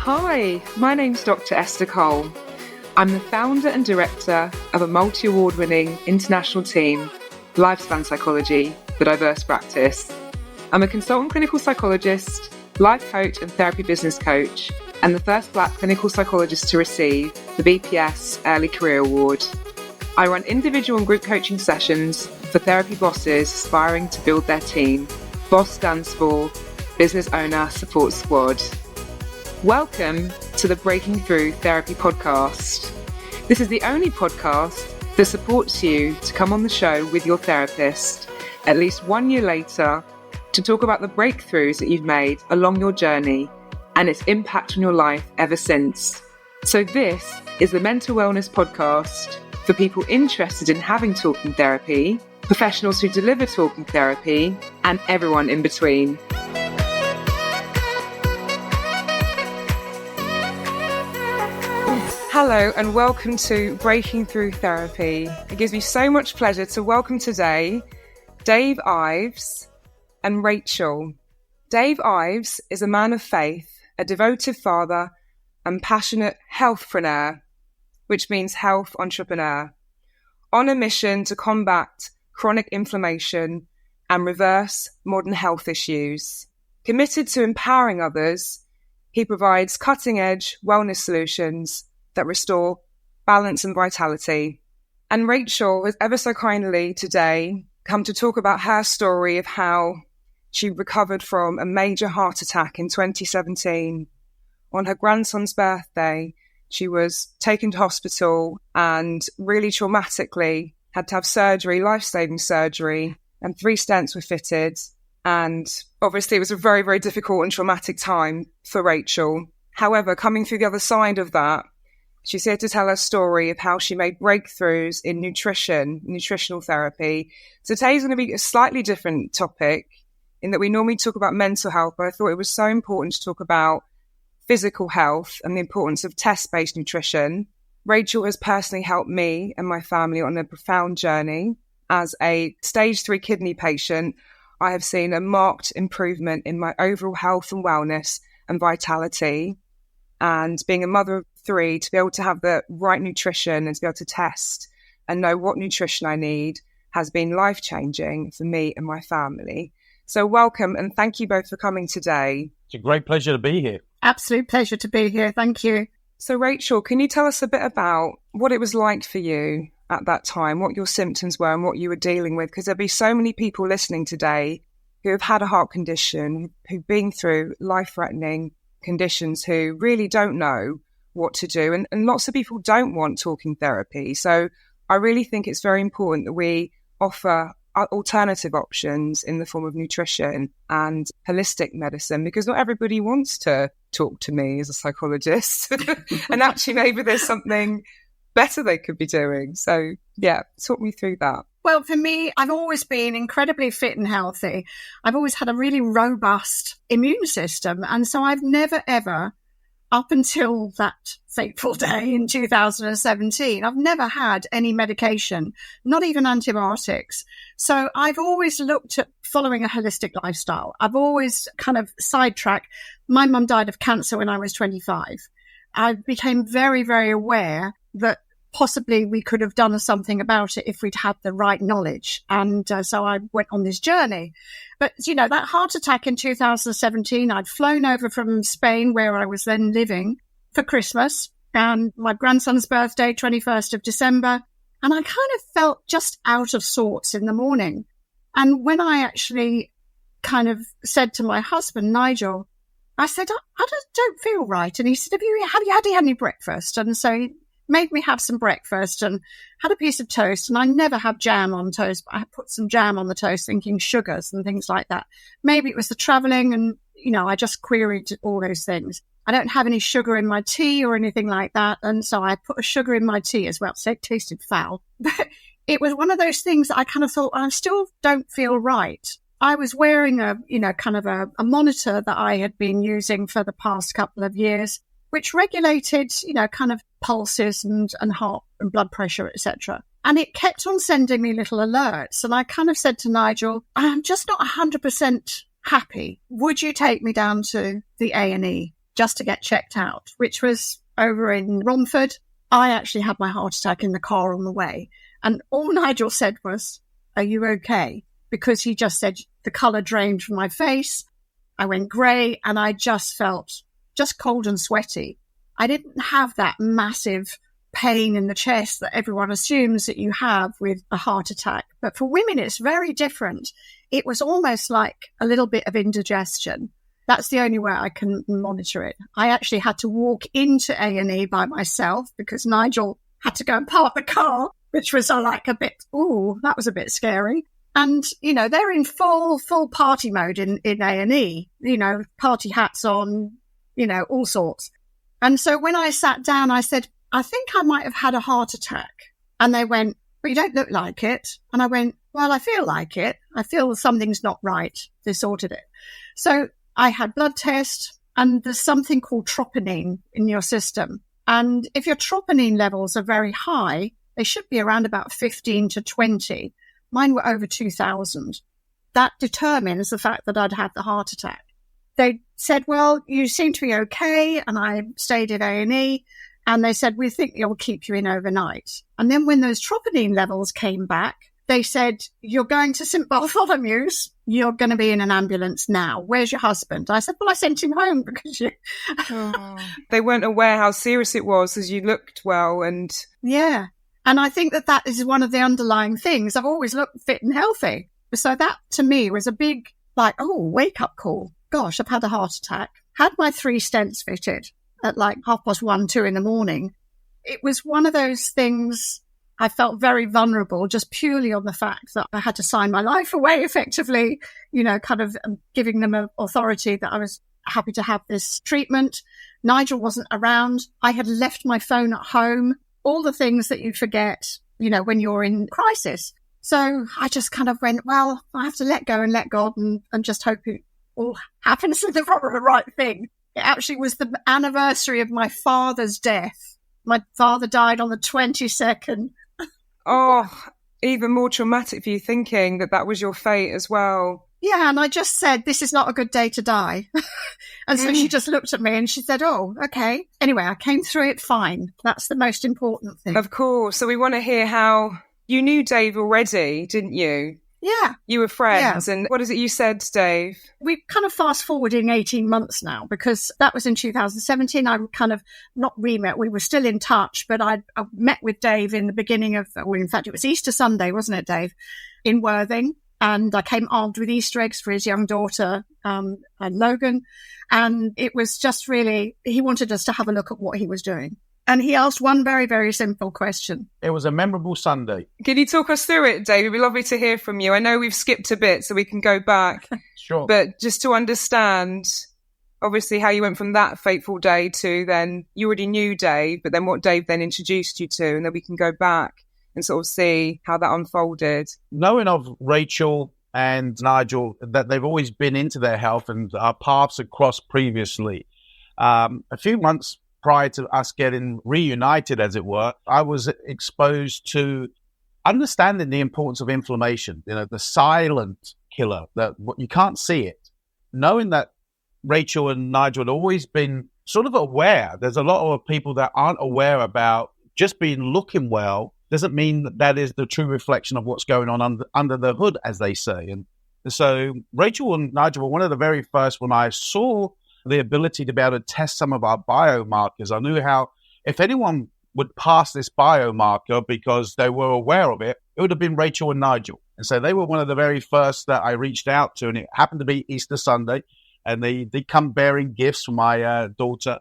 Hi, my name's Dr. Esther Cole. I'm the founder and director of a multi-award-winning international team, Lifespan Psychology, the Diverse Practice. I'm a consultant clinical psychologist, life coach and therapy business coach, and the first Black clinical psychologist to receive the BPS Early Career Award. I run individual and group coaching sessions for therapy bosses aspiring to build their team. BOSS stands for Business Owner Support Squad. Welcome to the Breaking Through Therapy podcast. This is the only podcast that supports you to come on the show with your therapist at least 1 year later to talk about the breakthroughs that you've made along your journey and its impact on your life ever since. So this is the Mental Wellness Podcast for people interested in having talking therapy, professionals who deliver talking therapy, and everyone in between. Hello and welcome to Breaking Through Therapy. It gives me so much pleasure to welcome today Dave Ives and Rachel. Dave Ives is a man of faith, a devoted father and passionate healthpreneur, which means health entrepreneur, on a mission to combat chronic inflammation and reverse modern health issues. Committed to empowering others, he provides cutting-edge wellness solutions that restore balance and vitality. And Rachel has ever so kindly today come to talk about her story of how she recovered from a major heart attack in 2017. On her grandson's birthday, she was taken to hospital and really traumatically had to have surgery, life-saving surgery, and 3 stents were fitted. And obviously it was a very, very difficult and traumatic time for Rachel. However, coming through the other side of that, she's here to tell her story of how she made breakthroughs in nutritional therapy. So today's going to be a slightly different topic in that we normally talk about mental health, but I thought it was so important to talk about physical health and the importance of test-based nutrition. Rachel has personally helped me and my family on a profound journey. As a stage 3 kidney patient, I have seen a marked improvement in my overall health and wellness and vitality. And being a mother of 3, to be able to have the right nutrition and to be able to test and know what nutrition I need has been life-changing for me and my family. So welcome and thank you both for coming today. It's a great pleasure to be here. Absolute pleasure to be here. Thank you. So Rachel, can you tell us a bit about what it was like for you at that time, what your symptoms were and what you were dealing with? Because there'll be so many people listening today who have had a heart condition, who've been through life-threatening conditions, who really don't know what to do. And lots of people don't want talking therapy. So I really think it's very important that we offer alternative options in the form of nutrition and holistic medicine, because not everybody wants to talk to me as a psychologist. And actually maybe there's something better they could be doing. So yeah, talk me through that. Well, for me, I've always been incredibly fit and healthy. I've always had a really robust immune system. And so I've never, ever, up until that fateful day in 2017, I've never had any medication, not even antibiotics. So I've always looked at following a holistic lifestyle. I've always kind of sidetracked. My mum died of cancer when I was 25. I became very, very aware that possibly we could have done something about it if we'd had the right knowledge. And so I went on this journey. But, you know, that heart attack in 2017, I'd flown over from Spain, where I was then living, for Christmas, and my grandson's birthday, 21st of December. And I kind of felt just out of sorts in the morning. And when I actually kind of said to my husband, Nigel, I said, I just don't feel right. And he said, have you had any breakfast? And so he made me have some breakfast and had a piece of toast. And I never have jam on toast, but I put some jam on the toast thinking sugars and things like that. Maybe it was the traveling and, you know, I just queried all those things. I don't have any sugar in my tea or anything like that. And so I put a sugar in my tea as well. So it tasted foul. But it was one of those things that I kind of thought, I still don't feel right. I was wearing a monitor that I had been using for the past couple of years, which regulated, kind of pulses and heart and blood pressure, etc. And it kept on sending me little alerts. And I kind of said to Nigel, I'm just not 100% happy. Would you take me down to the A&E? just to get checked out, which was over in Romford. I actually had my heart attack in the car on the way. And all Nigel said was, "Are you okay?" Because he just said the colour drained from my face. I went grey and I just felt just cold and sweaty. I didn't have that massive pain in the chest that everyone assumes that you have with a heart attack. But for women, it's very different. It was almost like a little bit of indigestion. That's the only way I can monitor it. I actually had to walk into A&E by myself because Nigel had to go and park the car, which was that was a bit scary. And, they're in full party mode in A&E, party hats on, all sorts. And so when I sat down, I said, "I think I might have had a heart attack." And they went, "But you don't look like it." And I went, "Well, I feel like it. I feel something's not right." They sorted it. So I had blood test, and there's something called troponin in your system. And if your troponin levels are very high, they should be around about 15 to 20. Mine were over 2,000. That determines the fact that I'd had the heart attack. They said, "Well, you seem to be okay." And I stayed at A&E and they said, "We think you'll keep you in overnight." And then when those troponin levels came back, they said, "You're going to St Bartholomew's. You're going to be in an ambulance now. Where's your husband?" I said, "Well, I sent him home because you..." They weren't aware how serious it was because you looked well and... Yeah. And I think that is one of the underlying things. I've always looked fit and healthy. So that to me was a big, wake up call. Gosh, I've had a heart attack. Had my 3 stents fitted at 1:30, 2 in the morning. It was one of those things. I felt very vulnerable just purely on the fact that I had to sign my life away effectively, kind of giving them an authority that I was happy to have this treatment. Nigel wasn't around. I had left my phone at home. All the things that you forget, when you're in crisis. So I just kind of went, well, I have to let go and let God and just hope it all happens for the right thing. It actually was the anniversary of my father's death. My father died on the 22nd. Oh, even more traumatic for you thinking that was your fate as well. Yeah, and I just said, "This is not a good day to die." And so she just looked at me and she said, "Oh, okay." Anyway, I came through it fine. That's the most important thing. Of course. So we want to hear how you knew Dave already, didn't you? Yeah. You were friends. Yeah. And what is it you said, Dave? We kind of fast forwarding 18 months now because that was in 2017. I kind of not re-met. We were still in touch, but I met with Dave in the beginning of, in fact, it was Easter Sunday, wasn't it, Dave? In Worthing. And I came armed with Easter eggs for his young daughter, and Logan. And it was just really, he wanted us to have a look at what he was doing. And he asked one very, very simple question. It was a memorable Sunday. Can you talk us through it, Dave? It'd be lovely to hear from you. I know we've skipped a bit, so we can go back. Sure. But just to understand, obviously, how you went from that fateful day to then you already knew Dave, but then what Dave then introduced you to, and then we can go back and sort of see how that unfolded. Knowing of Rachel and Nigel, that they've always been into their health and our paths had crossed previously. A few months prior to us getting reunited, as it were, I was exposed to understanding the importance of inflammation, the silent killer, that you can't see it. Knowing that Rachel and Nigel had always been sort of aware. There's a lot of people that aren't aware about just being looking well doesn't mean that is the true reflection of what's going on under the hood, as they say. And so Rachel and Nigel were one of the very first when I saw the ability to be able to test some of our biomarkers. I knew how, if anyone would pass this biomarker because they were aware of it, it would have been Rachel and Nigel. And so they were one of the very first that I reached out to, and it happened to be Easter Sunday, and they come bearing gifts for my daughter.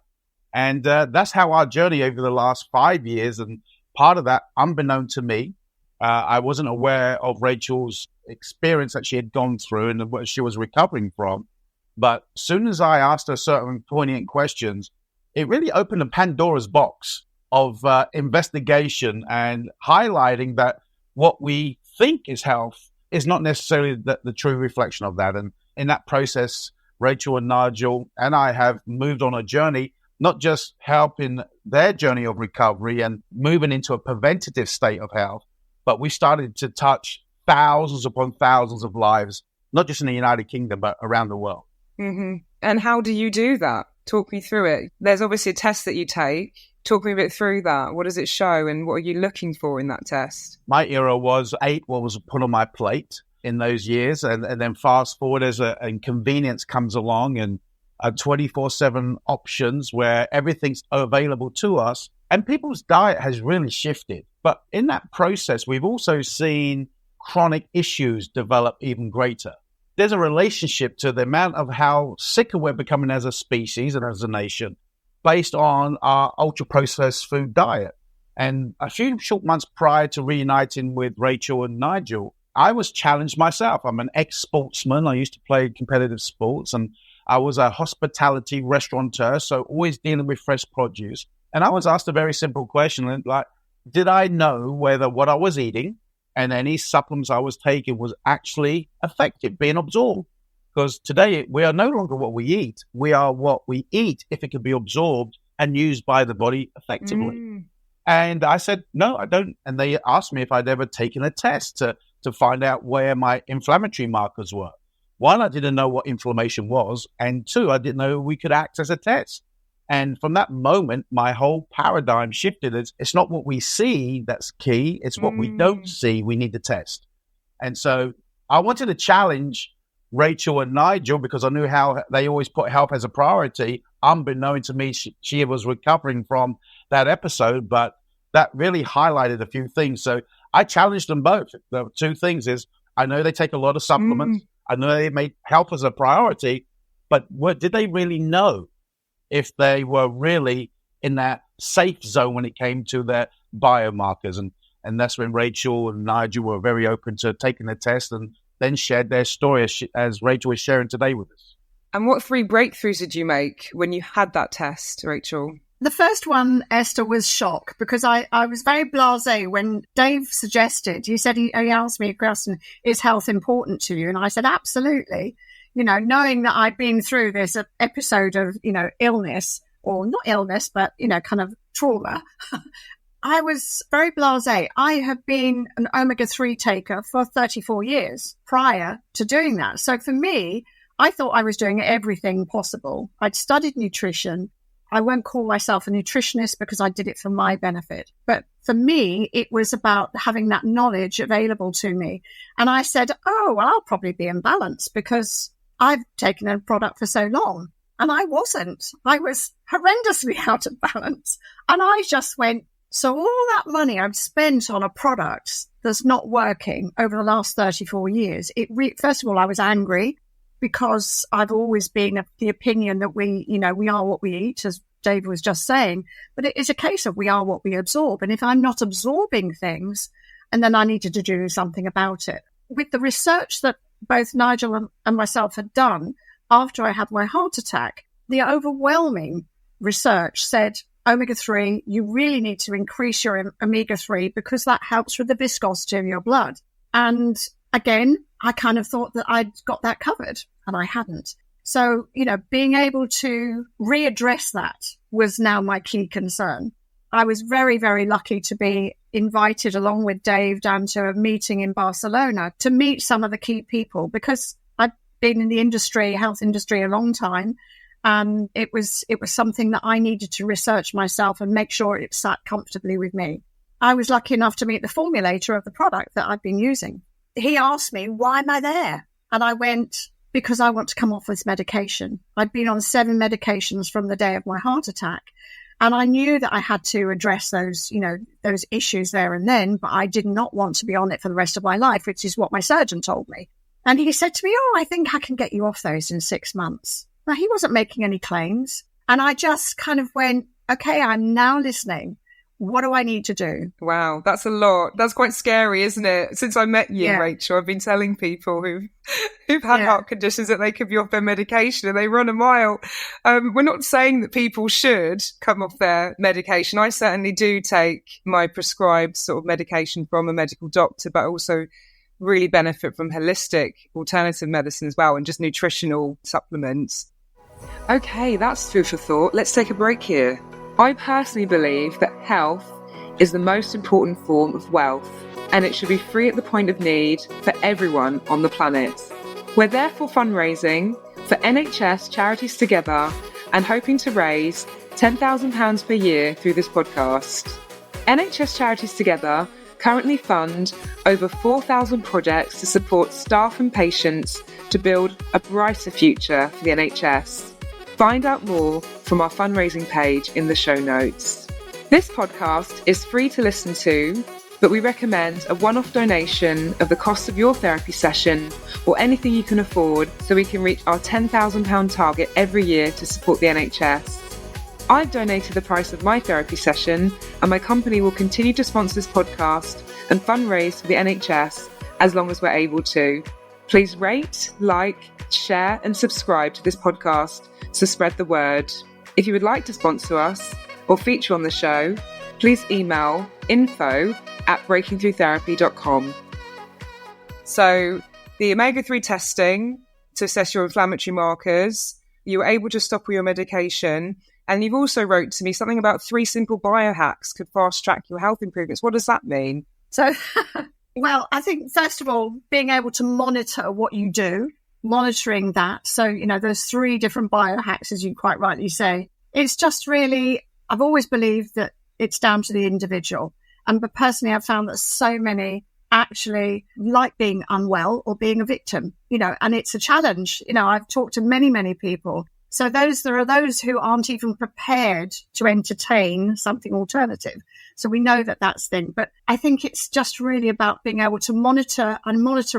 And that's how our journey over the last 5 years, and part of that, unbeknown to me, I wasn't aware of Rachel's experience that she had gone through and what she was recovering from. But as soon as I asked her certain poignant questions, it really opened a Pandora's box of investigation and highlighting that what we think is health is not necessarily the true reflection of that. And in that process, Rachel and Nigel and I have moved on a journey, not just helping their journey of recovery and moving into a preventative state of health, but we started to touch thousands upon thousands of lives, not just in the United Kingdom, but around the world. Mm-hmm. And how do you do that? Talk me through it. There's obviously a test that you take. Talk me a bit through that. What does it show and what are you looking for in that test? My era was ate what was put on my plate in those years. And then fast forward as convenience comes along and 24/7 options where everything's available to us. And people's diet has really shifted. But in that process, we've also seen chronic issues develop even greater. There's a relationship to the amount of how sicker we're becoming as a species and as a nation based on our ultra-processed food diet. And a few short months prior to reuniting with Rachel and Nigel, I was challenged myself. I'm an ex-sportsman. I used to play competitive sports, and I was a hospitality restaurateur, so always dealing with fresh produce. And I was asked a very simple question, like, did I know whether what I was eating and any supplements I was taking was actually effective, being absorbed? Because today we are no longer what we eat. We are what we eat if it can be absorbed and used by the body effectively. And I said, no, I don't. And they asked me if I'd ever taken a test to find out where my inflammatory markers were. One, I didn't know what inflammation was. And two, I didn't know we could act as a test. And from that moment, my whole paradigm shifted. It's not what we see that's key. It's what we don't see we need to test. And so I wanted to challenge Rachel and Nigel because I knew how they always put health as a priority. Unbeknown to me, she was recovering from that episode, but that really highlighted a few things. So I challenged them both. The two things is, I know they take a lot of supplements. I know they make health as a priority, but did they really know if they were really in that safe zone when it came to their biomarkers? And that's when Rachel and Nigel were very open to taking the test and then shared their story as Rachel is sharing today with us. And what 3 breakthroughs did you make when you had that test, Rachel? The first one, Esther, was shock because I was very blasé when Dave suggested, he said, he asked me a question, is health important to you? And I said, absolutely. You know, knowing that I'd been through this episode of, illness, or not illness, but, kind of trauma, I was very blasé. I have been an omega-3 taker for 34 years prior to doing that. So for me, I thought I was doing everything possible. I'd studied nutrition. I won't call myself a nutritionist because I did it for my benefit. But for me, it was about having that knowledge available to me. And I said, oh, well, I'll probably be in balance because I've taken a product for so long. And I wasn't. I was horrendously out of balance. And I just went, so all that money I've spent on a product that's not working over the last 34 years, first of all, I was angry because I've always been of the opinion that we are what we eat, as Dave was just saying. But it is a case of we are what we absorb. And if I'm not absorbing things, and then I needed to do something about it. With the research that both Nigel and myself had done after I had my heart attack, the overwhelming research said, omega-3, you really need to increase your omega-3 because that helps with the viscosity of your blood. And again, I kind of thought that I'd got that covered, and I hadn't. So, being able to readdress that was now my key concern. I was very, very lucky to be invited along with Dave down to a meeting in Barcelona to meet some of the key people because I've been in the health industry a long time. And it was something that I needed to research myself and make sure it sat comfortably with me. I was lucky enough to meet the formulator of the product that I've been using. He asked me, why am I there? And I went, because I want to come off this medication. I'd been on 7 medications from the day of my heart attack. And I knew that I had to address those issues there and then, but I did not want to be on it for the rest of my life, which is what my surgeon told me. And he said to me, I think I can get you off those in 6 months. Now, he wasn't making any claims. And I just kind of went, okay, I'm now listening. What do I need to do? Wow, that's a lot. That's quite scary, isn't it? Since I met you, Rachel, I've been telling people who've had heart conditions that they could be off their medication and they run a mile. We're not saying that people should come off their medication. I certainly do take my prescribed sort of medication from a medical doctor, but also really benefit from holistic alternative medicine as well and just nutritional supplements. Okay, that's food for thought. Let's take a break here. I personally believe that health is the most important form of wealth, and it should be free at the point of need for everyone on the planet. We're therefore fundraising for NHS Charities Together and hoping to raise £10,000 per year through this podcast. NHS Charities Together currently fund over 4,000 projects to support staff and patients to build a brighter future for the NHS. Find out more from our fundraising page in the show notes. This podcast is free to listen to, but we recommend a one-off donation of the cost of your therapy session or anything you can afford so we can reach our £10,000 target every year to support the NHS. I've donated the price of my therapy session, and my company will continue to sponsor this podcast and fundraise for the NHS as long as we're able to. Please rate, like, share and subscribe to this podcast to spread the word. If you would like to sponsor us or feature on the show, please email info@breakingthroughtherapy.com. So the omega-3 testing to assess your inflammatory markers, you were able to stop all your medication. And you've also wrote to me something about 3 simple biohacks could fast track your health improvements. What does that mean? So, well, I think, first of all, being able to monitor what you do, monitoring that. So, there's 3 different biohacks, as you quite rightly say. It's just really, I've always believed that it's down to the individual. But personally, I've found that so many actually like being unwell or being a victim, and it's a challenge. I've talked to many, many people. So there are those who aren't even prepared to entertain something alternative. So we know that that's thing. But I think it's just really about being able to monitor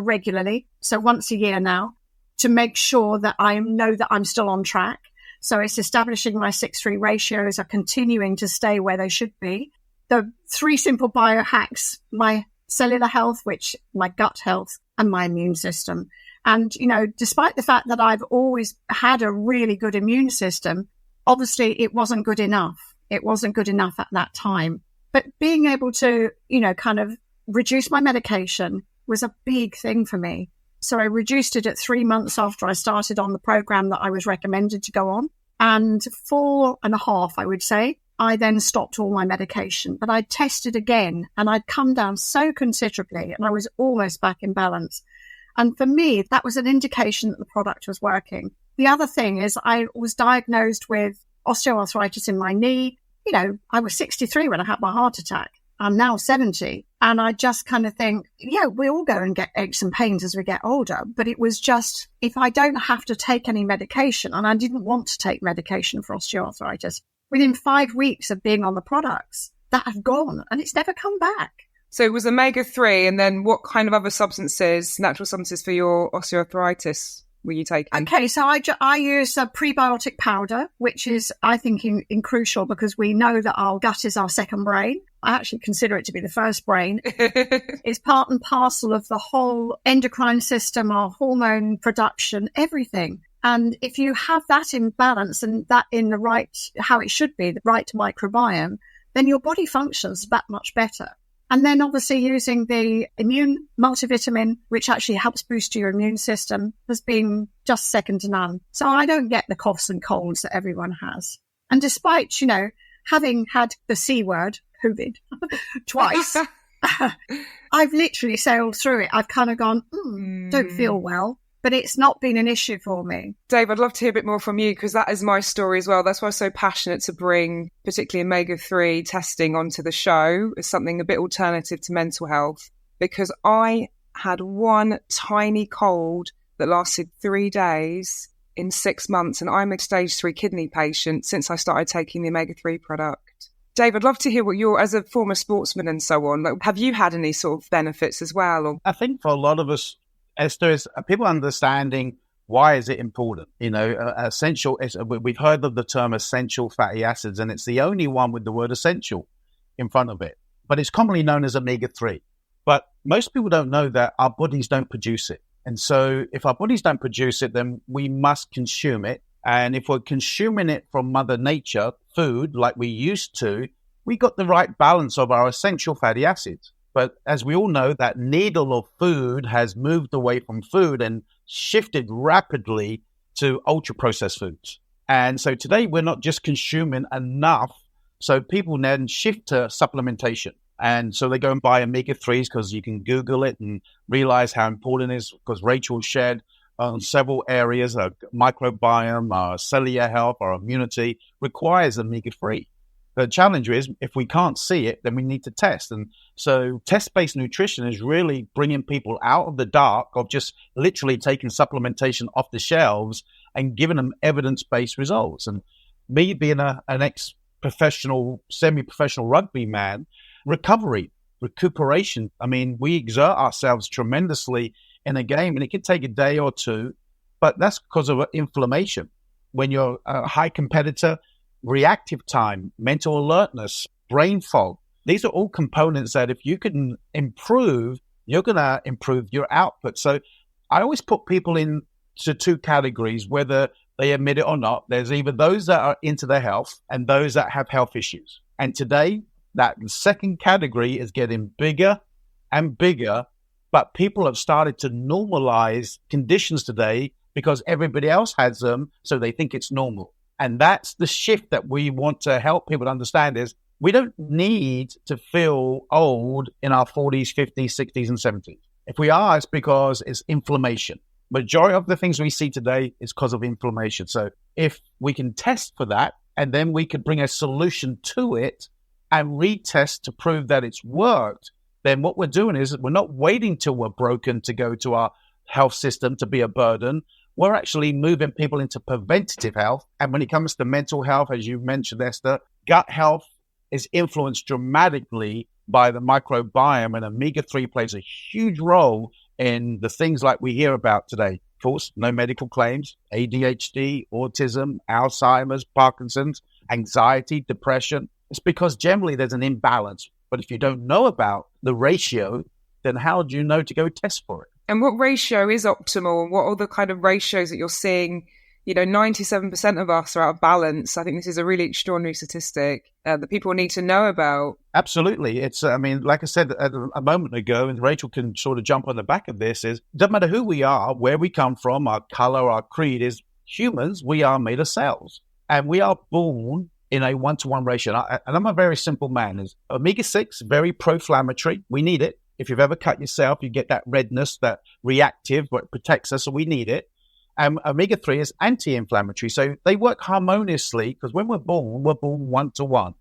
regularly. So once a year now, to make sure that I know that I'm still on track. So it's establishing my 6:3 ratios are continuing to stay where they should be. The 3 simple biohacks, my cellular health, which my gut health, and my immune system. And, despite the fact that I've always had a really good immune system, obviously it wasn't good enough. It wasn't good enough at that time. But being able to, kind of reduce my medication was a big thing for me. So I reduced it at 3 months after I started on the program that I was recommended to go on. And 4.5, I would say, I then stopped all my medication. But I tested again and I'd come down so considerably and I was almost back in balance. And for me, that was an indication that the product was working. The other thing is I was diagnosed with osteoarthritis in my knee. I was 63 when I had my heart attack. I'm now 70. And I just kind of think, we all go and get aches and pains as we get older. But it was just, if I don't have to take any medication, and I didn't want to take medication for osteoarthritis, within 5 weeks of being on the products, that had gone and it's never come back. So it was omega-3, and then what kind of other substances, natural substances for your osteoarthritis were you taking? Okay, so I use a prebiotic powder, which is, I think, in crucial because we know that our gut is our second brain. I actually consider it to be the first brain. It's part and parcel of the whole endocrine system, our hormone production, everything. And if you have that in balance and that in the right, how it should be, the right microbiome, then your body functions that much better. And then obviously using the immune multivitamin, which actually helps boost your immune system, has been just second to none. So I don't get the coughs and colds that everyone has. And despite, having had the C word, COVID, twice, I've literally sailed through it. I've kind of gone, don't feel well. But it's not been an issue for me. Dave, I'd love to hear a bit more from you because that is my story as well. That's why I'm so passionate to bring particularly omega-3 testing onto the show as something a bit alternative to mental health, because I had one tiny cold that lasted 3 days in 6 months, and I'm a stage 3 kidney patient since I started taking the omega-3 product. Dave, I'd love to hear what you're, as a former sportsman and so on, have you had any sort of benefits as well? Or? I think for a lot of us, Esther, is people understanding why is it important? Essential. We've heard of the term essential fatty acids, and it's the only one with the word essential in front of it. But it's commonly known as omega-3. But most people don't know that our bodies don't produce it. And so if our bodies don't produce it, then we must consume it. And if we're consuming it from Mother Nature, food, like we used to, we got the right balance of our essential fatty acids. But as we all know, that needle of food has moved away from food and shifted rapidly to ultra-processed foods. And so today we're not just consuming enough. So people then shift to supplementation. And so they go and buy omega-3s because you can Google it and realize how important it is, because Rachel shared on several areas, our microbiome, our cellular health, our immunity, requires omega-3. The challenge is, if we can't see it, then we need to test. And so test-based nutrition is really bringing people out of the dark of just literally taking supplementation off the shelves and giving them evidence-based results. And me being an ex-professional, semi-professional rugby man, recuperation, I mean, we exert ourselves tremendously in a game, and it can take a day or two, but that's because of inflammation. When you're a high competitor, reactive time, mental alertness, brain fog, these are all components that if you can improve, you're going to improve your output. So I always put people into two categories, whether they admit it or not. There's either those that are into their health and those that have health issues. And today, that second category is getting bigger and bigger, but people have started to normalize conditions today because everybody else has them, so they think it's normal. And that's the shift that we want to help people understand is we don't need to feel old in our 40s, 50s, 60s, and 70s. If we are, it's because it's inflammation. Majority of the things we see today is because of inflammation. So if we can test for that, and then we could bring a solution to it and retest to prove that it's worked, then what we're doing is we're not waiting till we're broken to go to our health system to be a burden. We're actually moving people into preventative health. And when it comes to mental health, as you mentioned, Esther, gut health is influenced dramatically by the microbiome, and omega-3 plays a huge role in the things like we hear about today. Of course, no medical claims, ADHD, autism, Alzheimer's, Parkinson's, anxiety, depression. It's because generally there's an imbalance. But if you don't know about the ratio, then how do you know to go test for it? And what ratio is optimal? What are the kind of ratios that you're seeing? 97% of us are out of balance. I think this is a really extraordinary statistic that people need to know about. Absolutely. It's, like I said a moment ago, and Rachel can sort of jump on the back of this, is it doesn't matter who we are, where we come from, our color, our creed, is humans, we are made of cells. And we are born in a 1-to-1 ratio. And I'm a very simple man. Is omega-6, very pro-inflammatory. We need it. If you've ever cut yourself, you get that redness, that reactive, but it protects us, so we need it. And omega-3 is anti-inflammatory. So they work harmoniously because when we're born 1-to-1.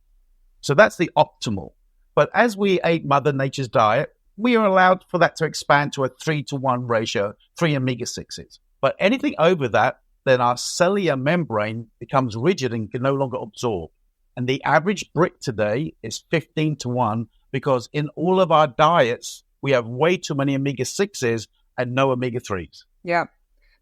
So that's the optimal. But as we ate Mother Nature's diet, we are allowed for that to expand to a 3-to-1 ratio, 3 omega-6s. But anything over that, then our cellular membrane becomes rigid and can no longer absorb. And the average brick today is 15-to-1 because in all of our diets, we have way too many omega-6s and no omega-3s. Yeah.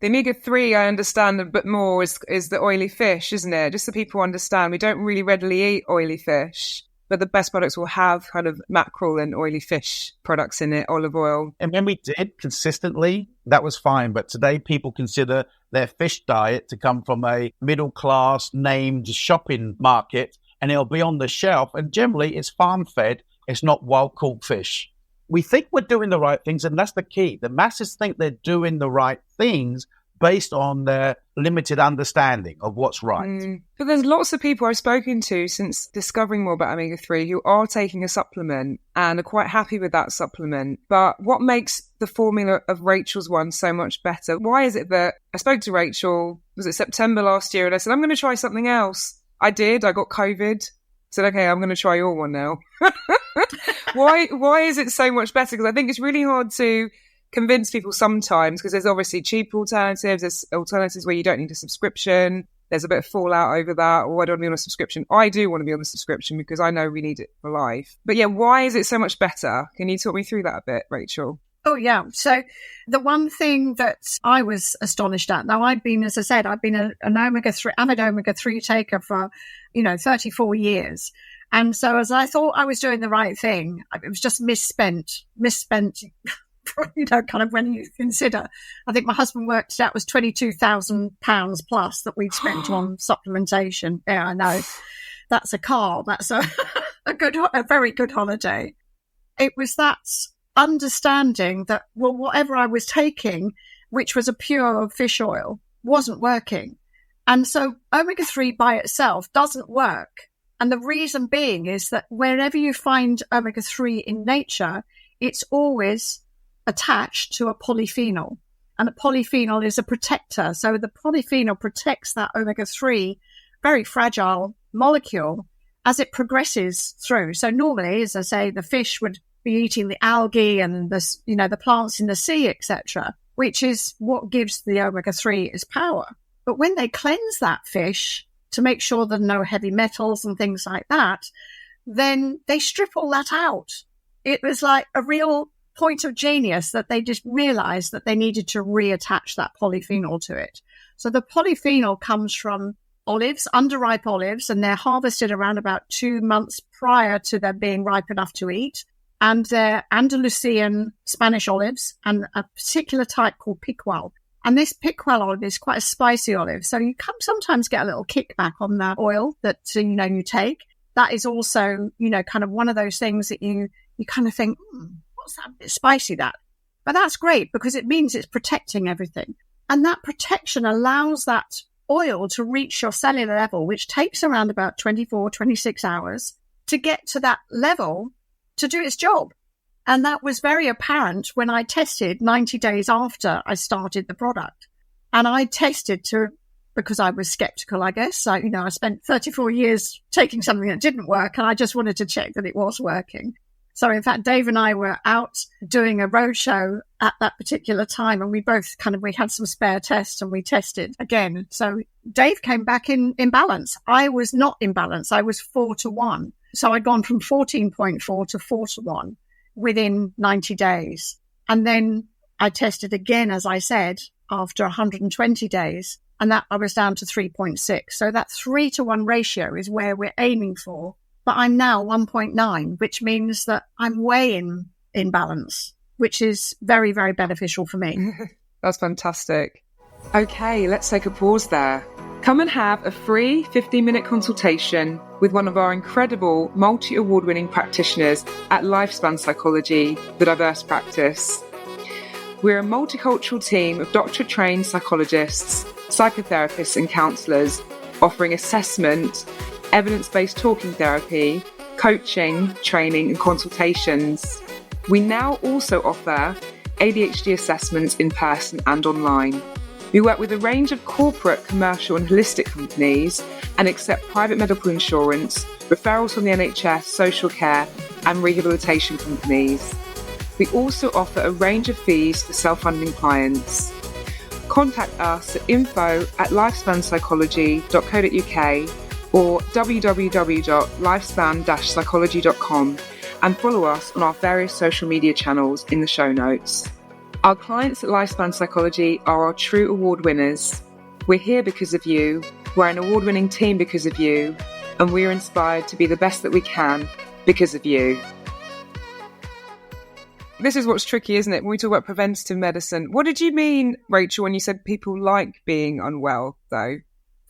The omega-3, I understand a bit more, is the oily fish, isn't it? Just so people understand, we don't really readily eat oily fish, but the best products will have kind of mackerel and oily fish products in it, olive oil. And when we did consistently, that was fine. But today people consider their fish diet to come from a middle-class named shopping market, and it'll be on the shelf. And generally, it's farm-fed. It's not wild-caught fish. We think we're doing the right things, and that's the key. The masses think they're doing the right things based on their limited understanding of what's right. But there's lots of people I've spoken to since discovering more about omega-3 who are taking a supplement and are quite happy with that supplement. But what makes the formula of Rachel's one so much better? Why is it that I spoke to Rachel, was it September last year, and I said, I'm going to try something else. I did. I got COVID. I said, okay, I'm going to try your one now. Why is it so much better? Because I think it's really hard to convince people sometimes, because there's obviously cheaper alternatives. There's alternatives where you don't need a subscription. There's a bit of fallout over that. Or I don't want to be on a subscription. I do want to be on a subscription because I know we need it for life. But yeah, why is it so much better? Can you talk me through that a bit, Rachel? Oh, yeah. So the one thing that I was astonished at, now I've been, as I said, I've been an avid omega-3 taker for, 34 years. And so as I thought I was doing the right thing, it was just misspent, kind of when you consider. I think my husband worked it out was £22,000 plus that we'd spent on supplementation. Yeah, I know. That's a car. That's a very good holiday. It was that understanding that, well, whatever I was taking, which was a pure fish oil, wasn't working. And so omega-3 by itself doesn't work. And the reason being is that wherever you find omega-3 in nature, it's always attached to a polyphenol. And a polyphenol is a protector. So the polyphenol protects that omega-3, very fragile molecule as it progresses through. So normally, as I say, the fish would be eating the algae and the plants in the sea, etc., which is what gives the omega-3 its power. But when they cleanse that fish to make sure there are no heavy metals and things like that, then they strip all that out. It was like a real point of genius that they just realized that they needed to reattach that polyphenol to it. So the polyphenol comes from olives, underripe olives, and they're harvested around about 2 months prior to them being ripe enough to eat. And they're Andalusian Spanish olives and a particular type called picual. And this picual olive is quite a spicy olive. So you can sometimes get a little kickback on that oil that, you take. That is also, kind of one of those things that you kind of think, what's that bit spicy that? But that's great because it means it's protecting everything. And that protection allows that oil to reach your cellular level, which takes around about 24, 26 hours to get to that level to do its job. And that was very apparent when I tested 90 days after I started the product. And I tested because I was skeptical, I guess. I spent 34 years taking something that didn't work, and I just wanted to check that it was working. So in fact, Dave and I were out doing a roadshow at that particular time, and we both we had some spare tests and we tested again. So Dave came back in balance. I was not in balance. I was 4-1. So I'd gone from 14.4 to 4-1 within 90 days. And then I tested again, as I said, after 120 days, and that I was down to 3.6. So that 3-1 ratio is where we're aiming for. But I'm now 1.9, which means that I'm way in balance, which is very, very beneficial for me. That's fantastic. Okay, let's take a pause there. Come and have a free 15-minute consultation with one of our incredible multi-award-winning practitioners at Lifespan Psychology, the Diverse Practice. We're a multicultural team of doctorate-trained psychologists, psychotherapists and counsellors offering assessment, evidence-based talking therapy, coaching, training and consultations. We now also offer ADHD assessments in person and online. We work with a range of corporate, commercial and holistic companies and accept private medical insurance, referrals from the NHS, social care and rehabilitation companies. We also offer a range of fees for self-funding clients. Contact us at info@lifespanpsychology.co.uk or www.lifespan-psychology.com and follow us on our various social media channels in the show notes. Our clients at Lifespan Psychology are our true award winners. We're here because of you, we're an award-winning team because of you, and we're inspired to be the best that we can because of you. This is what's tricky, isn't it? When we talk about preventative medicine, what did you mean, Rachel, when you said people like being unwell, though?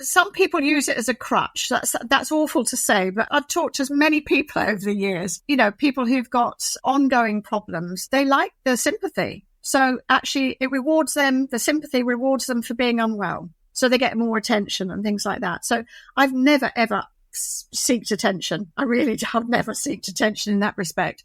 Some people use it as a crutch. That's awful to say, but I've talked to many people over the years, people who've got ongoing problems. They like the sympathy. So actually it rewards them, the sympathy rewards them for being unwell. So they get more attention and things like that. So I've never, ever seeked attention. I really have never seeked attention in that respect.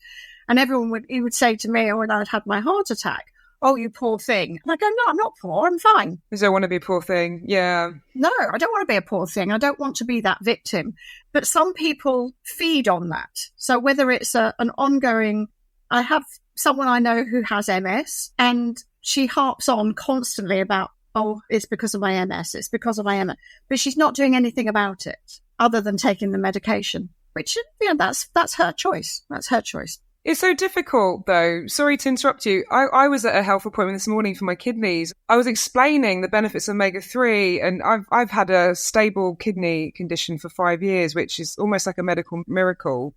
And everyone would say to me, when I'd had my heart attack, "Oh, you poor thing." And I go, "No, I'm not poor. I'm fine." Because I want to be a poor thing. Yeah. No, I don't want to be a poor thing. I don't want to be that victim. But some people feed on that. So whether it's an ongoing, I have someone I know who has MS and she harps on constantly about, "Oh, it's because of my MS. It's because of my MS." But she's not doing anything about it other than taking the medication, which, that's her choice. That's her choice. It's so difficult, though. Sorry to interrupt you. I was at a health appointment this morning for my kidneys. I was explaining the benefits of omega-3, and I've had a stable kidney condition for 5 years, which is almost like a medical miracle.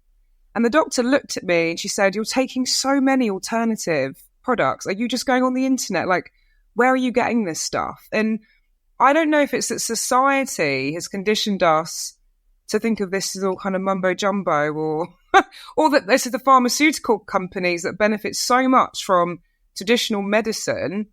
And the doctor looked at me and she said, "You're taking so many alternative products. Are you just going on the internet? Like, where are you getting this stuff?" And I don't know if it's that society has conditioned us to think of this as all kind of mumbo jumbo, or that this is the pharmaceutical companies that benefit so much from traditional medicine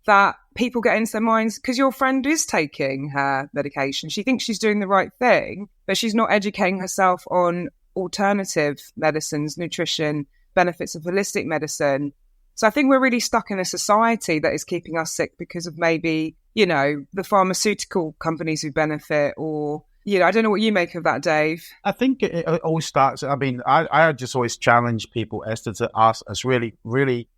that people get into their minds, because your friend is taking her medication, she thinks she's doing the right thing, but she's not educating herself on alternative medicines, nutrition, benefits of holistic medicine. So I think we're really stuck in a society that is keeping us sick because of maybe, the pharmaceutical companies who benefit, or, I don't know what you make of that, Dave. I think it always starts, I just always challenge people, Esther, to ask us really, really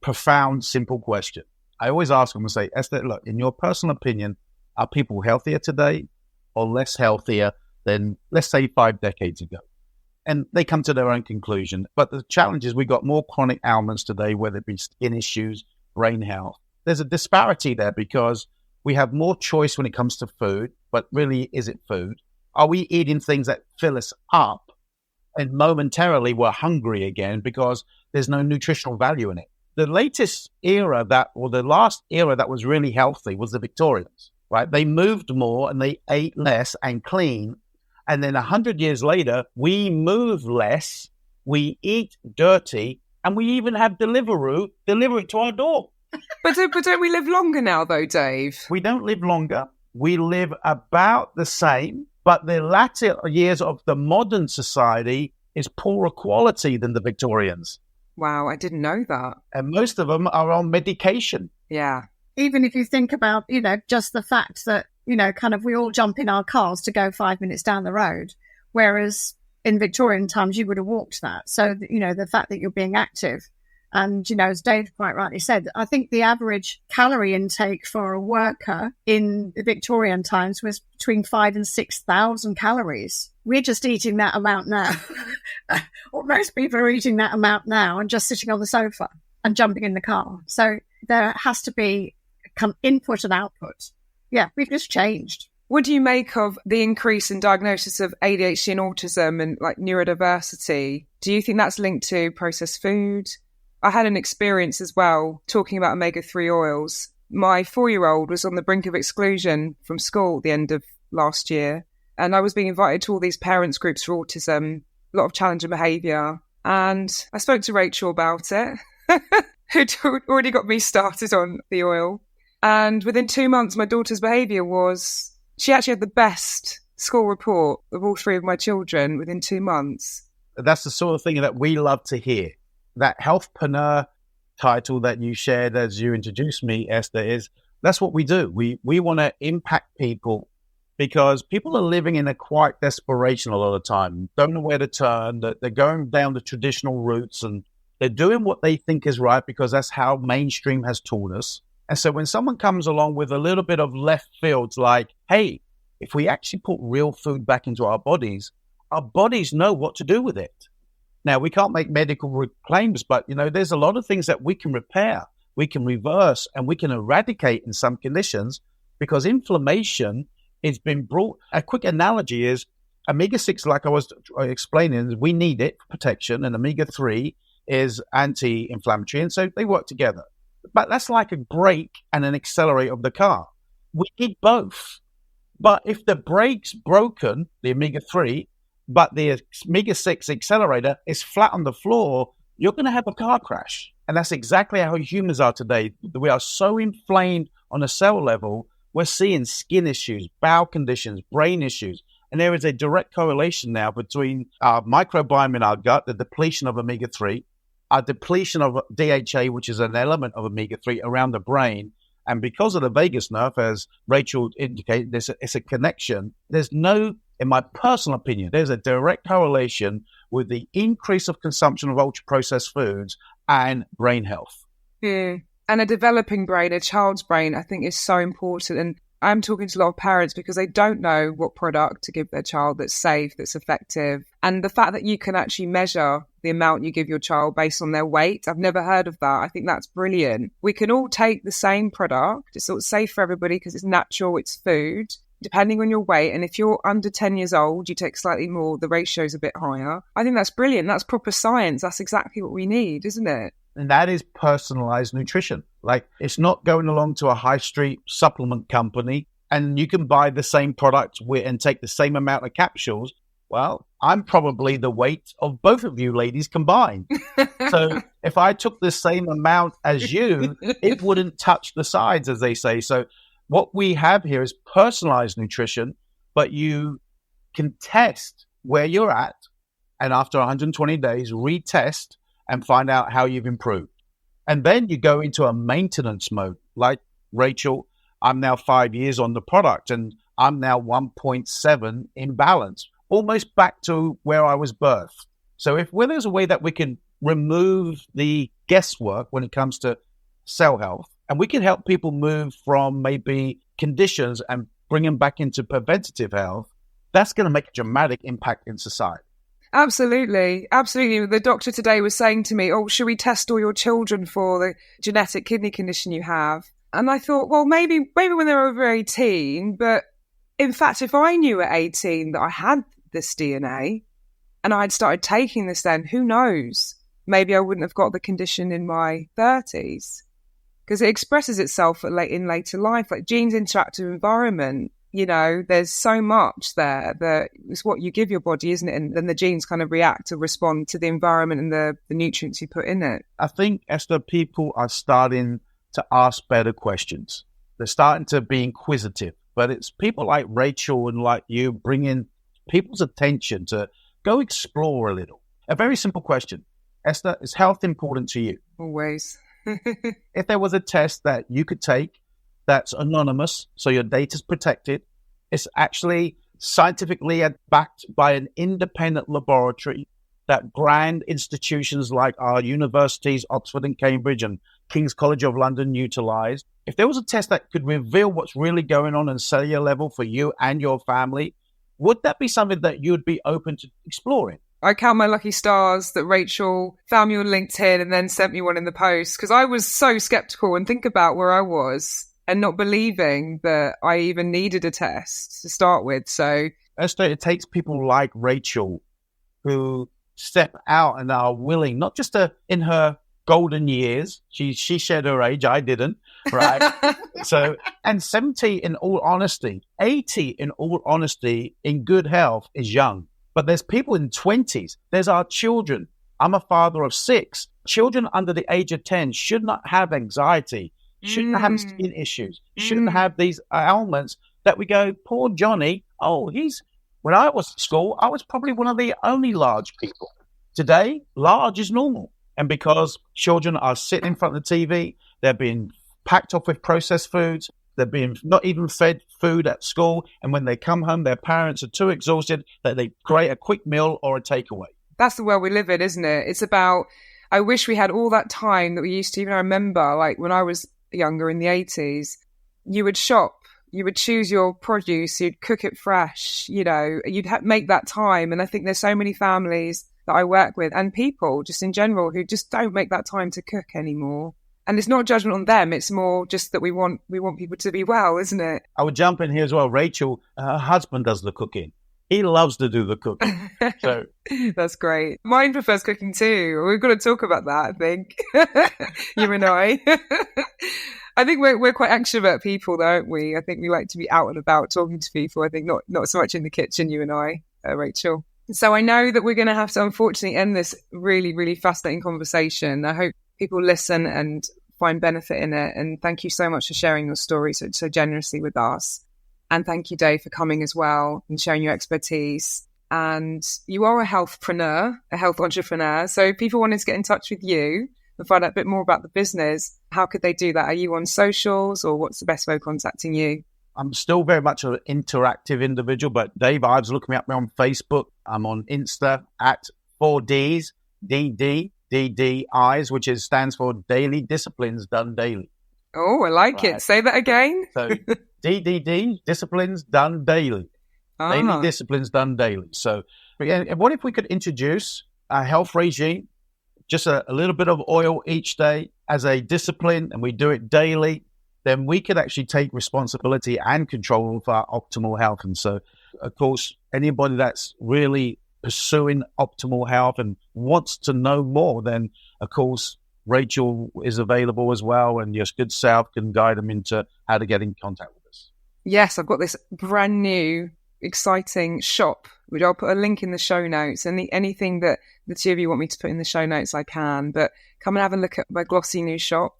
profound, simple question. I always ask them and say, Esther, look, in your personal opinion, are people healthier today or less healthier than, let's say, 5 decades ago? And they come to their own conclusion. But the challenge is we got more chronic ailments today, whether it be skin issues, brain health. There's a disparity there because we have more choice when it comes to food, but really, is it food? Are we eating things that fill us up and momentarily we're hungry again because there's no nutritional value in it? The latest era the last era that was really healthy was the Victorians, right? They moved more and they ate less and clean. And then 100 years later, we move less, we eat dirty, and we even have Deliveroo deliver it to our door. But don't we live longer now, though, Dave? We don't live longer. We live about the same, but the latter years of the modern society is poorer quality than the Victorians. Wow, I didn't know that. And most of them are on medication. Yeah. Even if you think about, just the fact that, kind of we all jump in our cars to go 5 minutes down the road, whereas in Victorian times you would have walked that. So, the fact that you're being active. And, as Dave quite rightly said, I think the average calorie intake for a worker in the Victorian times was between 5,000 and 6,000 calories. We're just eating that amount now. Or most people are eating that amount now and just sitting on the sofa and jumping in the car. So there has to be input and output. Yeah, we've just changed. What do you make of the increase in diagnosis of ADHD and autism and like neurodiversity? Do you think that's linked to processed food? I had an experience as well talking about omega-3 oils. My 4-year-old was on the brink of exclusion from school at the end of last year. And I was being invited to all these parents groups for autism, a lot of challenging behaviour. And I spoke to Rachel about it, who'd already got me started on the oil. And within 2 months, my daughter's behaviour was, she actually had the best school report of all 3 of my children within 2 months. That's the sort of thing that we love to hear. That healthpreneur title that you shared as you introduced me, Esther, that's what we do. We want to impact people because people are living in a quiet desperation a lot of the time, don't know where to turn, they're going down the traditional routes and they're doing what they think is right because that's how mainstream has taught us. And so when someone comes along with a little bit of left field, like, hey, if we actually put real food back into our bodies know what to do with it. Now, we can't make medical claims, but, there's a lot of things that we can repair, we can reverse, and we can eradicate in some conditions because inflammation has been brought. A quick analogy is omega-6, like I was explaining, we need it for protection, and omega-3 is anti-inflammatory, and so they work together. But that's like a brake and an accelerator of the car. We need both. But if the brake's broken, the omega-3, but the omega-6 accelerator is flat on the floor, you're going to have a car crash. And that's exactly how humans are today. We are so inflamed on a cell level, we're seeing skin issues, bowel conditions, brain issues. And there is a direct correlation now between our microbiome in our gut, the depletion of omega-3, our depletion of DHA, which is an element of omega-3 around the brain. And because of the vagus nerve, as Rachel indicated, it's a connection. In my personal opinion, there's a direct correlation with the increase of consumption of ultra-processed foods and brain health. Yeah. And a developing brain, a child's brain, I think is so important. And I'm talking to a lot of parents because they don't know what product to give their child that's safe, that's effective. And the fact that you can actually measure the amount you give your child based on their weight, I've never heard of that. I think that's brilliant. We can all take the same product. It's sort of safe for everybody because it's natural, it's food, depending on your weight. And if you're under 10 years old, you take slightly more, the ratio's a bit higher. I think that's brilliant. That's proper science. That's exactly what we need, isn't it? And that is personalized nutrition. Like, it's not going along to a high street supplement company and you can buy the same product and take the same amount of capsules. Well, I'm probably the weight of both of you ladies combined. So if I took the same amount as you, it wouldn't touch the sides, as they say. So what we have here is personalized nutrition, but you can test where you're at and after 120 days, retest and find out how you've improved. And then you go into a maintenance mode. Like Rachel, I'm now 5 years on the product and I'm now 1.7 in balance, almost back to where I was birthed. So if there's a way that we can remove the guesswork when it comes to cell health, and we can help people move from maybe conditions and bring them back into preventative health, that's going to make a dramatic impact in society. Absolutely. Absolutely. The doctor today was saying to me, should we test all your children for the genetic kidney condition you have? And I thought, well, maybe when they're over 18, but in fact, if I knew at 18 that I had this DNA and I'd started taking this then, who knows? Maybe I wouldn't have got the condition in my 30s, because it expresses itself in later life. Like genes interact with environment. There's so much there that it's what you give your body, isn't it? And then the genes kind of react or respond to the environment and the nutrients you put in it. I think, Esther, people are starting to ask better questions. They're starting to be inquisitive. But it's people like Rachel and like you bringing people's attention to go explore a little. A very simple question. Esther, is health important to you? Always. If there was a test that you could take that's anonymous, so your data's protected, it's actually scientifically backed by an independent laboratory that grand institutions like our universities, Oxford and Cambridge and King's College of London utilize. If there was a test that could reveal what's really going on cellular level for you and your family, would that be something that you would be open to exploring? I count my lucky stars that Rachel found me on LinkedIn and then sent me one in the post, because I was so skeptical, and think about where I was and not believing that I even needed a test to start with. So, Esther, it takes people like Rachel who step out and are willing, not just in her golden years, she shared her age, I didn't, right? So, and 70 in all honesty, 80 in all honesty, in good health is young. But there's people in 20s. There's our children. I'm a father of 6. Children under the age of 10 should not have anxiety, shouldn't have skin issues, shouldn't have these ailments that we go, poor Johnny. When I was at school, I was probably one of the only large people. Today, large is normal. And because children are sitting in front of the TV, they're being packed off with processed foods, they're being not even fed food at school. And when they come home, their parents are too exhausted that they create a quick meal or a takeaway. That's the world we live in, isn't it? It's about, I wish we had all that time that we used to. Even I remember, like when I was younger in the 80s, you would shop, you would choose your produce, you'd cook it fresh, you'd make that time. And I think there's so many families that I work with and people just in general who just don't make that time to cook anymore. And it's not judgment on them. It's more just that we want people to be well, isn't it? I would jump in here as well. Rachel, her husband does the cooking. He loves to do the cooking. So that's great. Mine prefers cooking too. We've got to talk about that, I think. You and I. I think we're quite extrovert people, though, aren't we? I think we like to be out and about talking to people. I think not so much in the kitchen, you and I, Rachel. So I know that we're going to have to unfortunately end this really, really fascinating conversation. I hope people listen and find benefit in it. And thank you so much for sharing your story so generously with us. And thank you, Dave, for coming as well and sharing your expertise. And you are a healthpreneur, a health entrepreneur. So if people wanted to get in touch with you and find out a bit more about the business, how could they do that? Are you on socials, or what's the best way of contacting you? I'm still very much an interactive individual, but Dave Ives, look me up on Facebook. I'm on Insta at 4Ds, DD Ives, which stands for Daily Disciplines Done Daily. Oh, I like it. Say that again. So DDD, Disciplines Done Daily. Daily Disciplines Done Daily. So what if we could introduce a health regime, just a little bit of oil each day as a discipline, and we do it daily, then we could actually take responsibility and control of our optimal health. And so, of course, anybody that's really pursuing optimal health and wants to know more, then, of course, Rachel is available as well, and your good self can guide them into how to get in contact with us. Yes, I've got this brand new, exciting shop, which I'll put a link in the show notes. And anything that the two of you want me to put in the show notes, I can. But come and have a look at my glossy new shop.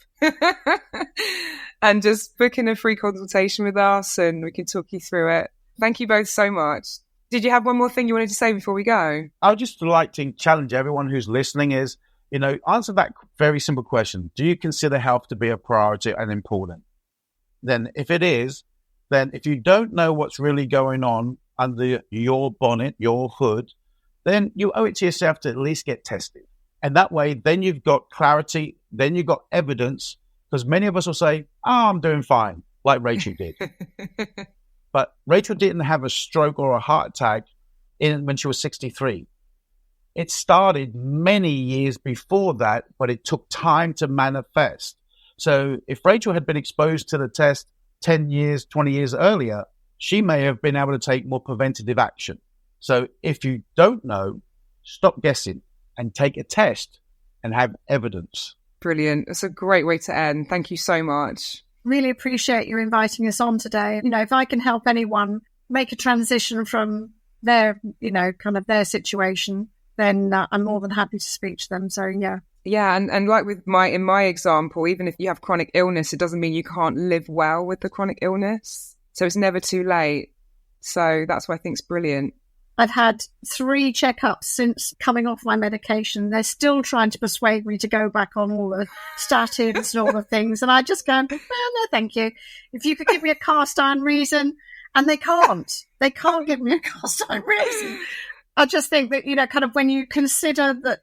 And just book in a free consultation with us and we can talk you through it. Thank you both so much. Did you have one more thing you wanted to say before we go? I would just like to challenge everyone who's listening is Answer that very simple question. Do you consider health to be a priority and important? Then if it is, then if you don't know what's really going on under your bonnet, your hood, then you owe it to yourself to at least get tested. And that way, then you've got clarity, then you've got evidence, because many of us will say, I'm doing fine, like Rachel did. But Rachel didn't have a stroke or a heart attack when she was 63. It started many years before that, but it took time to manifest. So if Rachel had been exposed to the test 10 years, 20 years earlier, she may have been able to take more preventative action. So if you don't know, stop guessing and take a test and have evidence. Brilliant. That's a great way to end. Thank you so much. Really appreciate you inviting us on today. If I can help anyone make a transition from their, kind of their situation, then I'm more than happy to speak to them. So, yeah. Yeah. And like in my example, even if you have chronic illness, it doesn't mean you can't live well with the chronic illness. So it's never too late. So that's what I think is brilliant. I've had 3 checkups since coming off my medication. They're still trying to persuade me to go back on all the statins and all the things. And I just go, no, thank you. If you could give me a cast iron reason, and they can't. They can't give me a cast iron reason. I just think that, kind of when you consider that,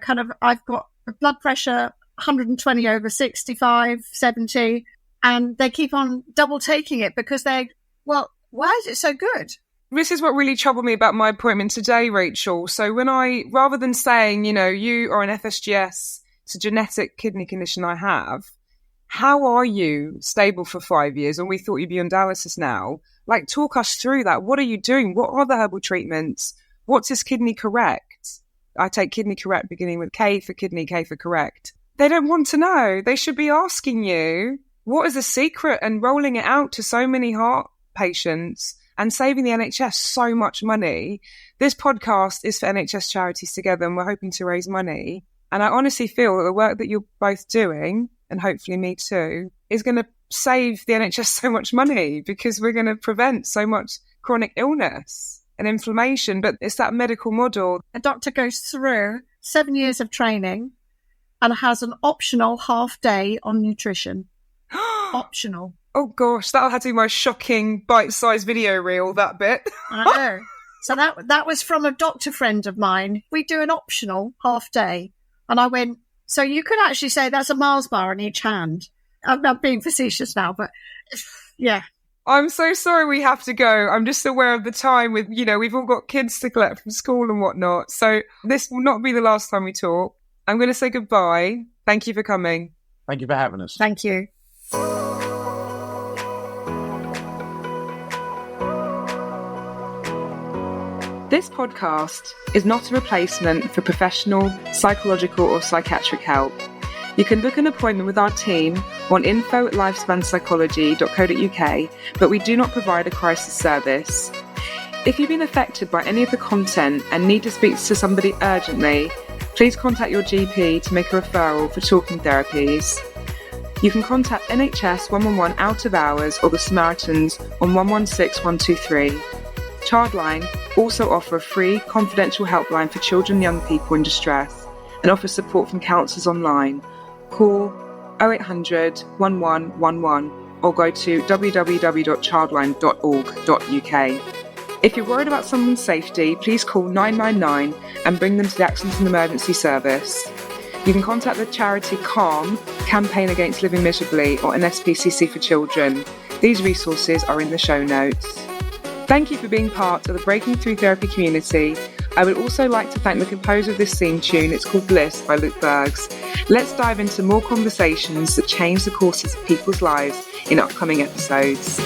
kind of I've got blood pressure 120 over 65, 70, and they keep on double taking it because why is it so good? This is what really troubled me about my appointment today, Rachel. So rather than saying, you are an FSGS, it's a genetic kidney condition I have, how are you stable for 5 years? And we thought you'd be on dialysis now. Like, talk us through that. What are you doing? What are the herbal treatments? What's this Kidney Correct? I take Kidney Correct beginning with K for kidney, K for correct. They don't want to know. They should be asking you, what is the secret, and rolling it out to so many heart patients and saving the NHS so much money. This podcast is for NHS Charities Together, and we're hoping to raise money. And I honestly feel that the work that you're both doing, and hopefully me too, is going to save the NHS so much money, because we're going to prevent so much chronic illness and inflammation. But it's that medical model. A doctor goes through 7 years of training and has an optional half day on nutrition. Optional. Oh gosh, that'll have to be my shocking bite-sized video reel, that bit. I know. So that was from a doctor friend of mine. We do an optional half day. And I went, so you could actually say that's a Mars bar in each hand. I'm not being facetious now, but yeah. I'm so sorry we have to go. I'm just aware of the time with, we've all got kids to collect from school and whatnot. So this will not be the last time we talk. I'm going to say goodbye. Thank you for coming. Thank you for having us. Thank you. This podcast is not a replacement for professional, psychological or psychiatric help. You can book an appointment with our team on info@lifespanpsychology.co.uk, but we do not provide a crisis service. If you've been affected by any of the content and need to speak to somebody urgently, please contact your GP to make a referral for talking therapies. You can contact NHS 111 out of hours or the Samaritans on 116 123. Childline also offer a free confidential helpline for children and young people in distress and offer support from counsellors online. Call 0800 1111 or go to www.childline.org.uk. If you're worried about someone's safety, please call 999 and bring them to the Accident and Emergency Service. You can contact the charity CALM, Campaign Against Living Miserably, or NSPCC for Children. These resources are in the show notes. Thank you for being part of the Breaking Through Therapy community. I would also like to thank the composer of this theme tune. It's called Bliss by Luke Bergs. Let's dive into more conversations that change the courses of people's lives in upcoming episodes.